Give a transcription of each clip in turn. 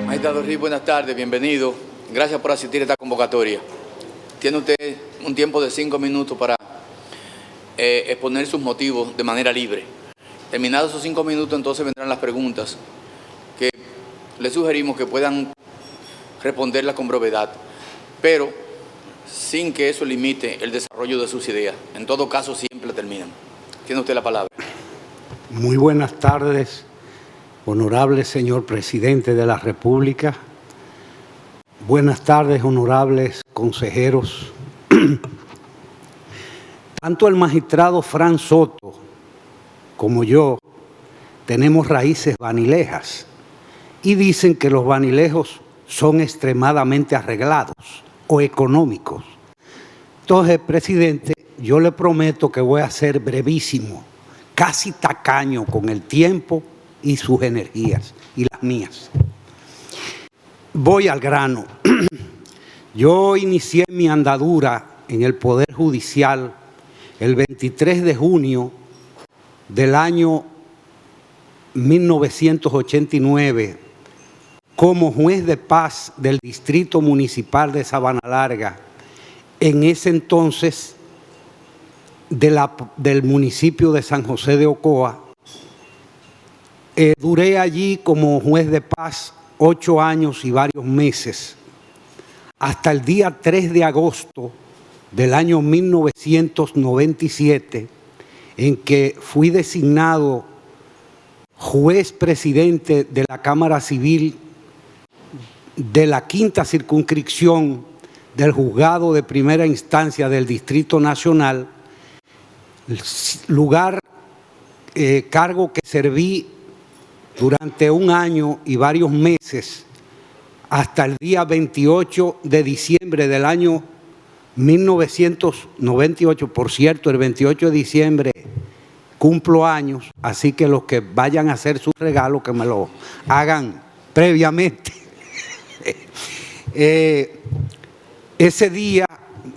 Magistrado Riz, buenas tardes, bienvenido. Gracias por asistir a esta convocatoria. Tiene usted un tiempo de 5 minutos para exponer sus motivos de manera libre. Terminados esos 5 minutos, entonces vendrán las preguntas que le sugerimos que puedan responderlas con brevedad, pero sin que eso limite el desarrollo de sus ideas. En todo caso, siempre terminan. Tiene usted la palabra. Muy buenas tardes, honorable señor presidente de la República. Buenas tardes, honorables consejeros. Tanto el magistrado Fran Soto como yo tenemos raíces vanilejas y dicen que los vanilejos son extremadamente arreglados o económicos. Entonces, presidente, yo le prometo que voy a ser brevísimo, casi tacaño con el tiempo y sus energías y las mías. Voy al grano. Yo inicié mi andadura en el Poder Judicial el 23 de junio del año 1989 como juez de paz del Distrito Municipal de Sabana Larga, en ese entonces del municipio de San José de Ocoa. Duré allí como juez de paz 8 años y varios meses, hasta el día 3 de agosto del año 1997, en que fui designado juez presidente de la Cámara Civil de la quinta circunscripción del Juzgado de Primera Instancia del Distrito Nacional, cargo que serví durante 1 año y varios meses, hasta el día 28 de diciembre del año 1998. Por cierto, el 28 de diciembre cumplo años, así que los que vayan a hacer su regalo, que me lo hagan previamente. Ese día,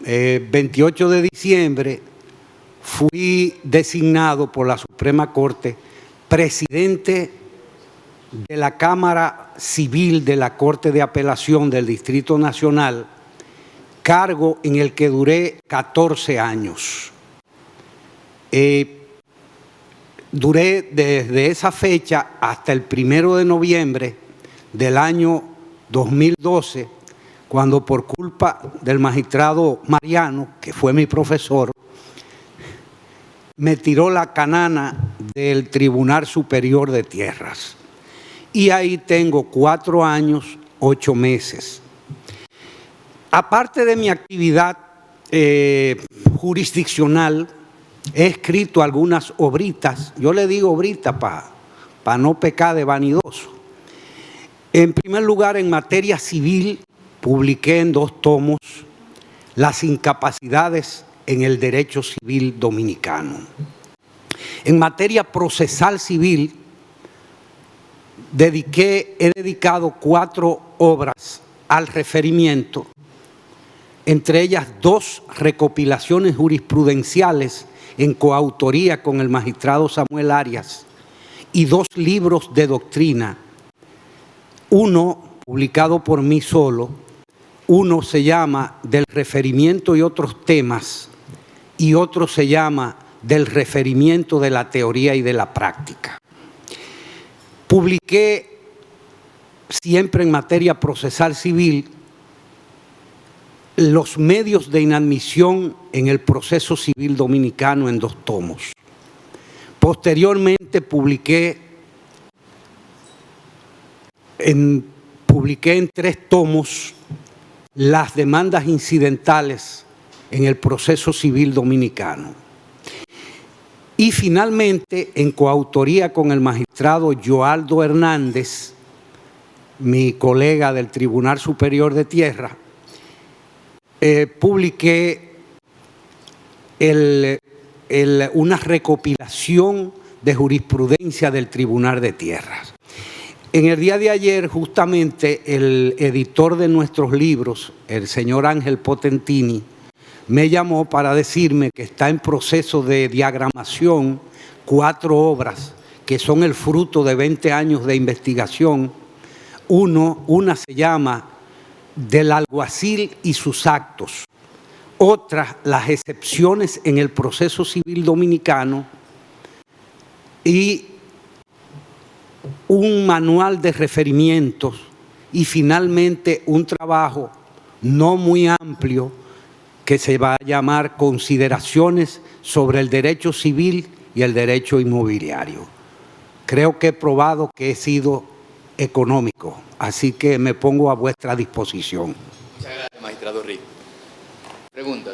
28 de diciembre, fui designado por la Suprema Corte presidente de la Cámara Civil de la Corte de Apelación del Distrito Nacional, cargo en el que duré 14 años. Duré desde esa fecha hasta el 1 de noviembre del año 2012, cuando por culpa del magistrado Mariano, que fue mi profesor, me tiró la canana del Tribunal Superior de Tierras. Y ahí tengo 4 años, 8 meses. Aparte de mi actividad jurisdiccional, he escrito algunas obritas. Yo le digo obrita para no pecar de vanidoso. En primer lugar, en materia civil, publiqué en 2 tomos Las incapacidades en el derecho civil dominicano. En materia procesal civil, he dedicado 4 obras al referimiento, entre ellas 2 recopilaciones jurisprudenciales en coautoría con el magistrado Samuel Arias y 2 libros de doctrina, uno publicado por mí solo, uno se llama Del referimiento y otros temas y otro se llama Del referimiento de la teoría y de la práctica. Publiqué siempre en materia procesal civil los medios de inadmisión en el proceso civil dominicano en 2 tomos. Posteriormente publiqué en 3 tomos las demandas incidentales en el proceso civil dominicano. Y finalmente, en coautoría con el magistrado Joaldo Hernández, mi colega del Tribunal Superior de Tierra, publiqué una recopilación de jurisprudencia del Tribunal de Tierras. En el día de ayer, justamente, el editor de nuestros libros, el señor Ángel Potentini, me llamó para decirme que está en proceso de diagramación 4 obras que son el fruto de 20 años de investigación. Una se llama del alguacil y sus actos. Otra, las excepciones en el proceso civil dominicano. Y un manual de referimientos. Y finalmente un trabajo no muy amplio que se va a llamar Consideraciones sobre el derecho civil y el derecho inmobiliario. Creo que he probado que he sido económico, así que me pongo a vuestra disposición. Muchas gracias, magistrado Rick. Pregunta.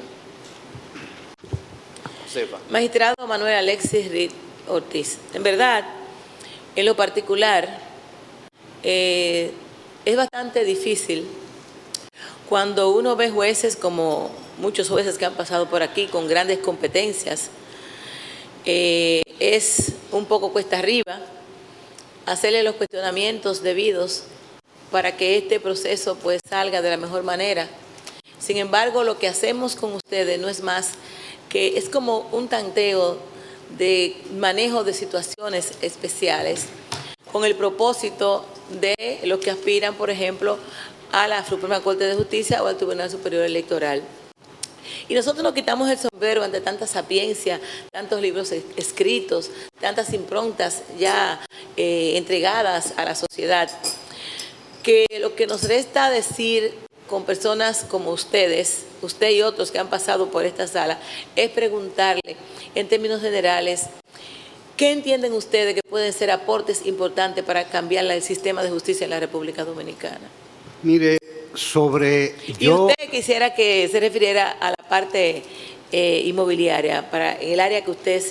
Josefa. Magistrado Manuel Alexis Rick Ortiz, en verdad, en lo particular, es bastante difícil cuando uno ve jueces como muchos jueces que han pasado por aquí con grandes competencias. Es un poco cuesta arriba hacerle los cuestionamientos debidos para que este proceso pues salga de la mejor manera. Sin embargo, lo que hacemos con ustedes no es más que es como un tanteo de manejo de situaciones especiales con el propósito de los que aspiran, por ejemplo, a la Suprema Corte de Justicia o al Tribunal Superior Electoral. Y nosotros nos quitamos el sombrero ante tanta sapiencia, tantos libros escritos, tantas improntas ya entregadas a la sociedad, que lo que nos resta decir con personas como ustedes, usted y otros que han pasado por esta sala, es preguntarle en términos generales, ¿qué entienden ustedes que pueden ser aportes importantes para cambiar el sistema de justicia en la República Dominicana? Mire, Y usted quisiera que se refiriera a la parte inmobiliaria, para el área que usted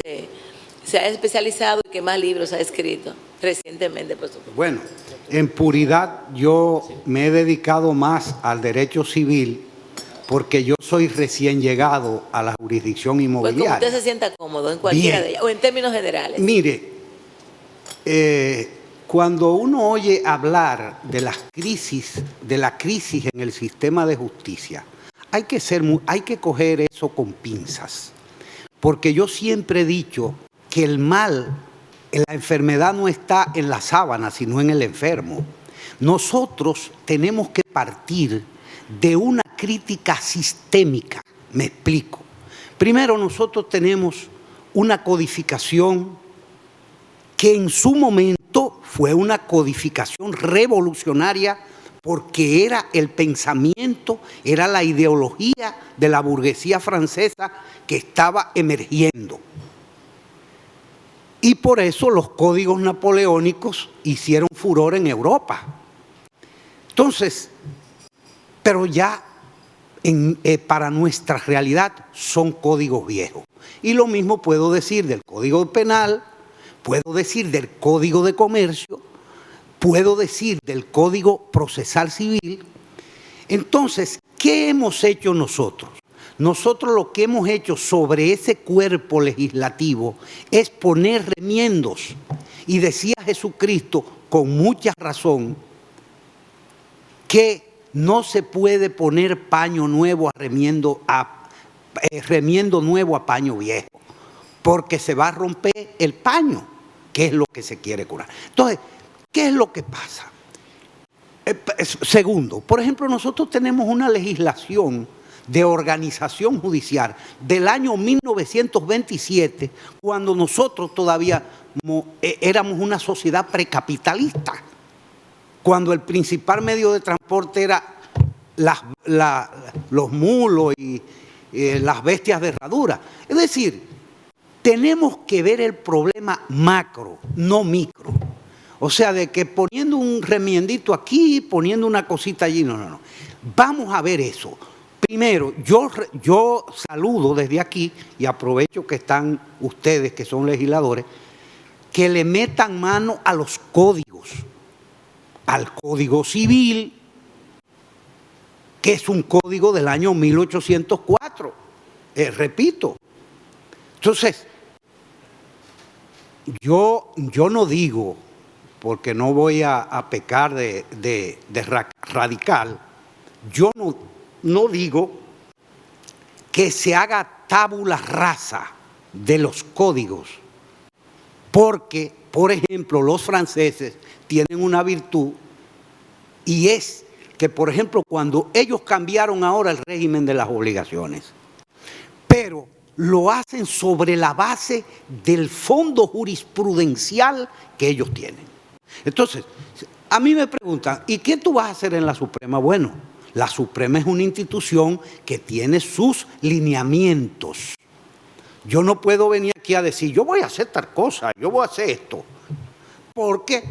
se ha especializado y que más libros ha escrito recientemente, por supuesto. Bueno, en puridad yo me he dedicado más al derecho civil porque yo soy recién llegado a la jurisdicción inmobiliaria. Pues como usted se sienta cómodo en cualquiera de ellas, o en términos generales. Mire, cuando uno oye hablar de la crisis en el sistema de justicia, hay que coger eso con pinzas. Porque yo siempre he dicho que el mal, la enfermedad no está en la sábana, sino en el enfermo. Nosotros tenemos que partir de una crítica sistémica. Me explico. Primero, nosotros tenemos una codificación que en su momento fue una codificación revolucionaria porque era el pensamiento, era la ideología de la burguesía francesa que estaba emergiendo. Y por eso los códigos napoleónicos hicieron furor en Europa. Entonces, pero ya para nuestra realidad son códigos viejos. Y lo mismo puedo decir del Código Penal, puedo decir del Código de Comercio, puedo decir del Código Procesal Civil. Entonces, ¿qué hemos hecho nosotros? Nosotros lo que hemos hecho sobre ese cuerpo legislativo es poner remiendos. Y decía Jesucristo con mucha razón que no se puede poner paño nuevo remiendo nuevo a paño viejo, porque se va a romper el paño, que es lo que se quiere curar. Entonces, ¿qué es lo que pasa? Segundo, por ejemplo, nosotros tenemos una legislación de organización judicial del año 1927, cuando nosotros todavía éramos una sociedad precapitalista, cuando el principal medio de transporte era los mulos y las bestias de herradura. Es decir, tenemos que ver el problema macro, no micro. O sea, de que poniendo un remiendito aquí, poniendo una cosita allí, no. Vamos a ver eso. Primero, yo saludo desde aquí y aprovecho que están ustedes, que son legisladores, que le metan mano a los códigos, al Código Civil, que es un código del año 1804, repito. Entonces, yo no digo, porque no voy a pecar de radical, yo no digo que se haga tabula rasa de los códigos, porque, por ejemplo, los franceses tienen una virtud y es que, por ejemplo, cuando ellos cambiaron ahora el régimen de las obligaciones, pero lo hacen sobre la base del fondo jurisprudencial que ellos tienen. Entonces, a mí me preguntan, ¿y qué tú vas a hacer en la Suprema? Bueno, la Suprema es una institución que tiene sus lineamientos. Yo no puedo venir aquí a decir, yo voy a hacer tal cosa, yo voy a hacer esto, porque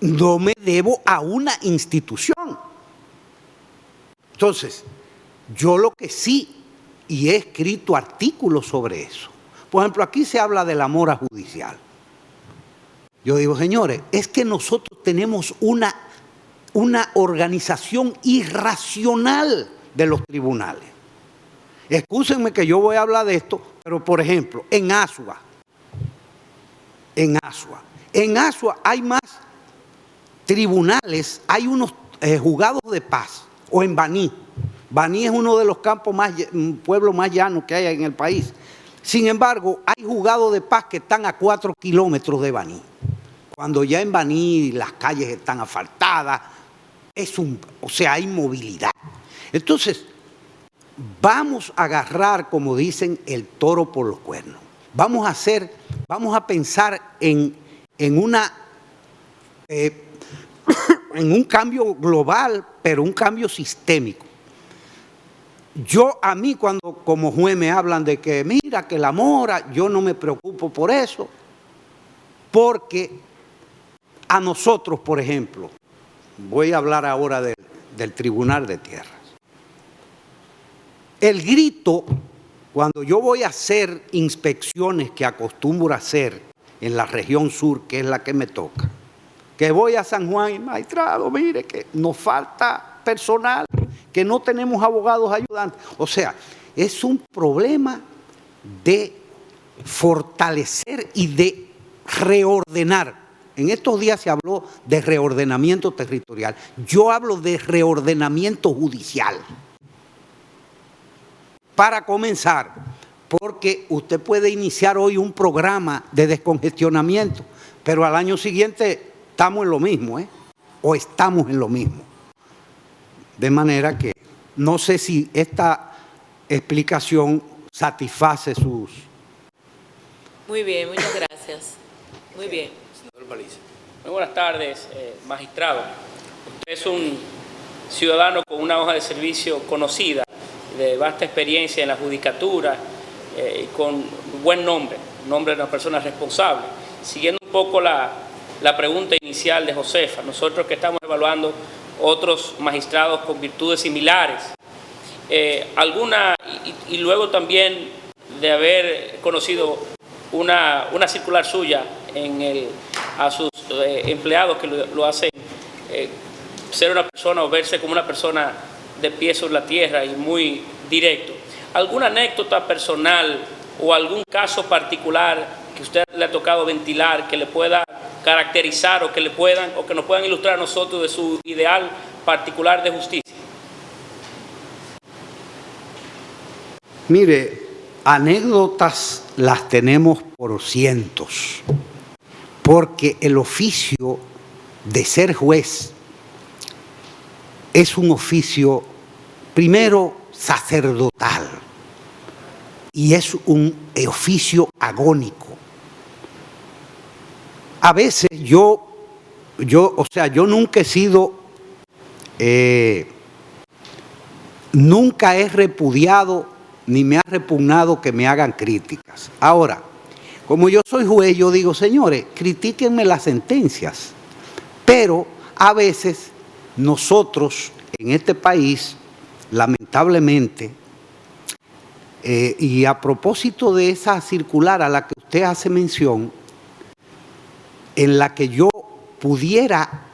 no me debo a una institución. Entonces, yo lo que sí, y he escrito artículos sobre eso. Por ejemplo, aquí se habla de la mora judicial. Yo digo, señores, es que nosotros tenemos una organización irracional de los tribunales. Excúsenme que yo voy a hablar de esto, pero por ejemplo, en Asua hay más tribunales, hay unos juzgados de paz, o en Baní. Baní es uno de los pueblos más llanos que hay en el país. Sin embargo, hay juzgados de paz que están a 4 kilómetros de Baní. Cuando ya en Baní las calles están asfaltadas, o sea, hay movilidad. Entonces, vamos a agarrar, como dicen, el toro por los cuernos. Vamos a pensar en un cambio global, pero un cambio sistémico. A mí cuando como juez me hablan de que mira que la mora, yo no me preocupo por eso, porque a nosotros, por ejemplo, voy a hablar ahora del Tribunal de Tierras. El grito, cuando yo voy a hacer inspecciones que acostumbro a hacer en la región sur, que es la que me toca, que voy a San Juan y magistrado, mire que nos falta personal, que no tenemos abogados ayudantes. O sea, es un problema de fortalecer y de reordenar. En estos días se habló de reordenamiento territorial. Yo hablo de reordenamiento judicial. Para comenzar, porque usted puede iniciar hoy un programa de descongestionamiento, pero al año siguiente estamos en lo mismo, o estamos en lo mismo. De manera que no sé si esta explicación satisface sus... Muy bien, muchas gracias. Muy bien. Muy buenas tardes, magistrado. Usted es un ciudadano con una hoja de servicio conocida, de vasta experiencia en la judicatura, con buen nombre de una persona responsable. Siguiendo un poco la pregunta inicial de Josefa, nosotros que estamos evaluando otros magistrados con virtudes similares, y luego también de haber conocido una circular suya a sus empleados que lo hacen ser una persona o verse como una persona de pie sobre la tierra y muy directo. ¿Alguna anécdota personal o algún caso particular que usted le ha tocado ventilar que le pueda caracterizar o que nos puedan ilustrar a nosotros de su ideal particular de justicia? Mire, anécdotas las tenemos por cientos, porque el oficio de ser juez es un oficio, primero, sacerdotal, y es un oficio agónico. A veces yo nunca he sido, nunca he repudiado ni me ha repugnado que me hagan críticas. Ahora, como yo soy juez, yo digo, señores, critíquenme las sentencias, pero a veces nosotros en este país, lamentablemente, y a propósito de esa circular a la que usted hace mención, en la que yo pudiera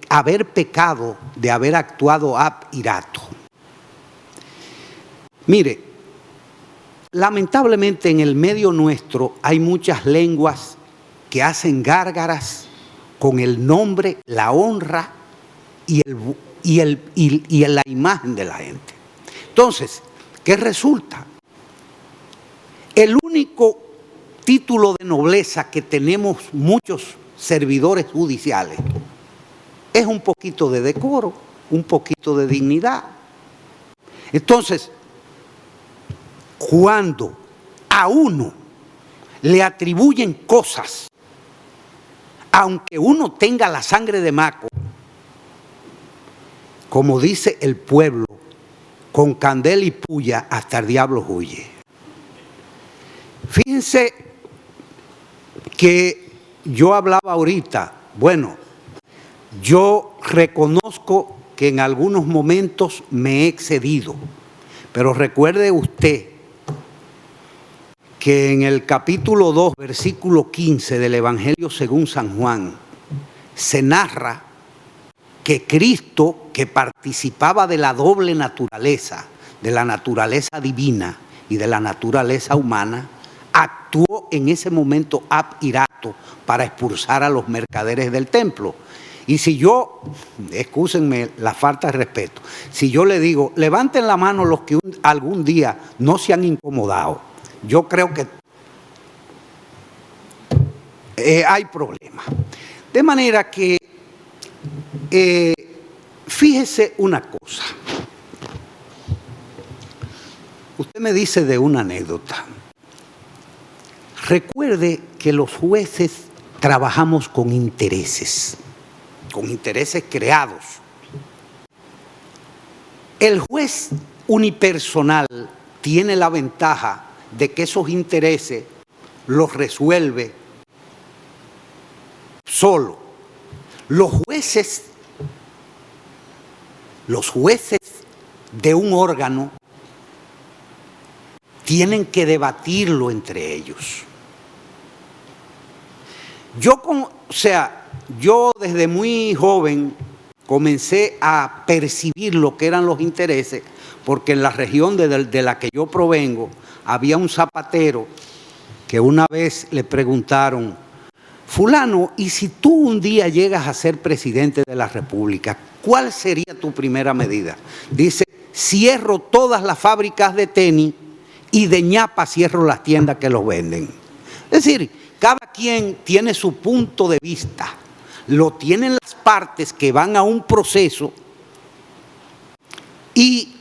haber pecado de haber actuado ab irato. Mire, lamentablemente en el medio nuestro hay muchas lenguas que hacen gárgaras con el nombre, la honra y la imagen de la gente. Entonces, ¿qué resulta? El único título de nobleza que tenemos muchos servidores judiciales es un poquito de decoro, un poquito de dignidad. Entonces, cuando a uno le atribuyen cosas, aunque uno tenga la sangre de maco, como dice el pueblo, con candela y puya hasta el diablo huye. Fíjense que yo hablaba ahorita, bueno, yo reconozco que en algunos momentos me he excedido, pero recuerde usted que en el capítulo 2, versículo 15 del Evangelio según San Juan, se narra que Cristo, que participaba de la doble naturaleza, de la naturaleza divina y de la naturaleza humana, actuó en ese momento ab irato para expulsar a los mercaderes del templo. Y si yo, excúsenme la falta de respeto, si yo le digo, levanten la mano los que algún día no se han incomodado, yo creo que hay problemas. De manera que, fíjese una cosa. Usted me dice de una anécdota. Recuerde que los jueces trabajamos con intereses creados. El juez unipersonal tiene la ventaja de que esos intereses los resuelve solo. Los jueces de un órgano tienen que debatirlo entre ellos. Yo desde muy joven comencé a percibir lo que eran los intereses, porque en la región de la que yo provengo había un zapatero que una vez le preguntaron, fulano, ¿y si tú un día llegas a ser presidente de la República, cuál sería tu primera medida? Dice, cierro todas las fábricas de tenis y de ñapa cierro las tiendas que los venden. Es decir, cada quien tiene su punto de vista, lo tienen las partes que van a un proceso y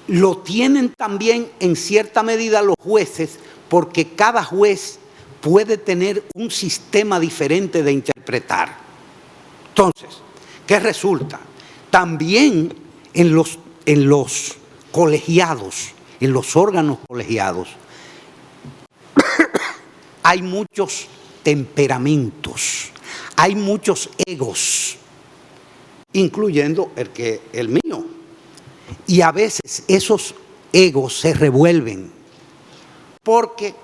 lo tienen también en cierta medida los jueces, porque cada juez puede tener un sistema diferente de interpretar. Entonces, ¿qué resulta? También en los colegiados, en los órganos colegiados, hay muchos temperamentos, hay muchos egos, incluyendo el mío. Y a veces esos egos se revuelven, porque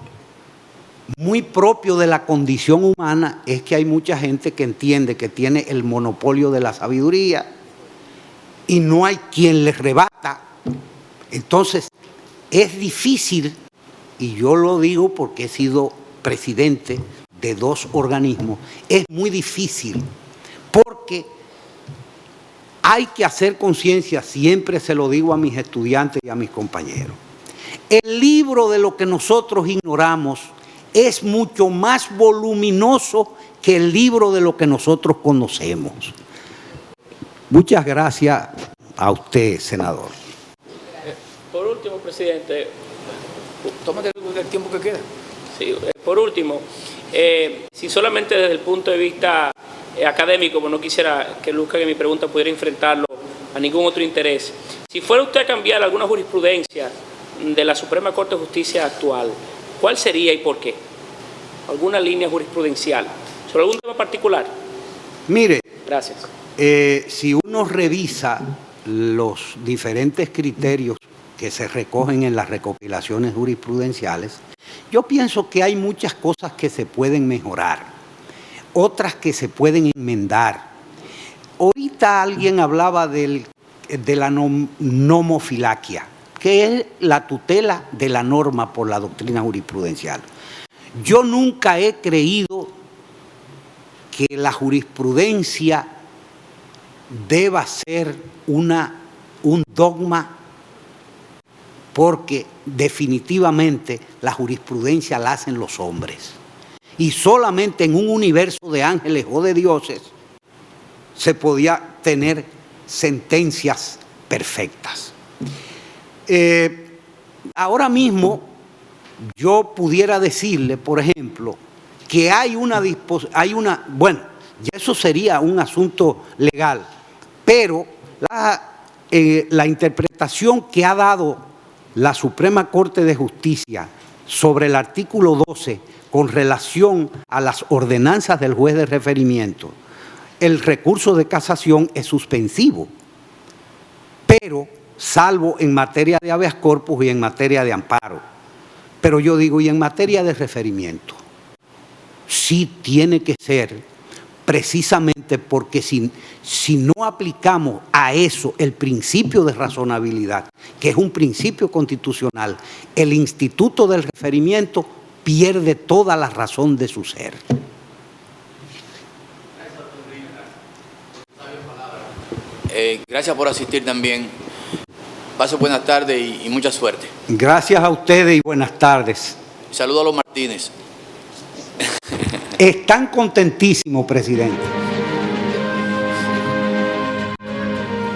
muy propio de la condición humana es que hay mucha gente que entiende que tiene el monopolio de la sabiduría y no hay quien les rebata. Entonces, es difícil, y yo lo digo porque he sido presidente de 2 organismos, es muy difícil porque hay que hacer conciencia, siempre se lo digo a mis estudiantes y a mis compañeros. El libro de lo que nosotros ignoramos es mucho más voluminoso que el libro de lo que nosotros conocemos. Muchas gracias a usted, senador. Por último, presidente. Tómate el tiempo que queda. Sí, por último, si solamente desde el punto de vista académico, pues no quisiera que luzca que mi pregunta pudiera enfrentarlo a ningún otro interés. Si fuera usted a cambiar alguna jurisprudencia de la Suprema Corte de Justicia actual, ¿cuál sería y por qué? ¿Alguna línea jurisprudencial? ¿Sobre algún tema particular? Mire, gracias. Si uno revisa los diferentes criterios que se recogen en las recopilaciones jurisprudenciales, yo pienso que hay muchas cosas que se pueden mejorar, otras que se pueden enmendar. Ahorita alguien hablaba de la nomofilaquia, que es la tutela de la norma por la doctrina jurisprudencial. Yo nunca he creído que la jurisprudencia deba ser un dogma, porque definitivamente la jurisprudencia la hacen los hombres. Y solamente en un universo de ángeles o de dioses se podía tener sentencias perfectas. Ahora mismo yo pudiera decirle, por ejemplo, que bueno, ya eso sería un asunto legal, pero la interpretación que ha dado la Suprema Corte de Justicia sobre el artículo 12 con relación a las ordenanzas del juez de referimiento, el recurso de casación es suspensivo, pero salvo en materia de habeas corpus y en materia de amparo. Pero yo digo, y en materia de referimiento, sí tiene que ser, precisamente porque si no aplicamos a eso el principio de razonabilidad, que es un principio constitucional, el instituto del referimiento pierde toda la razón de su ser. Gracias por asistir también. Pase buenas tardes y mucha suerte. Gracias a ustedes y buenas tardes. Saludos a los Martínez. Están contentísimos, presidente.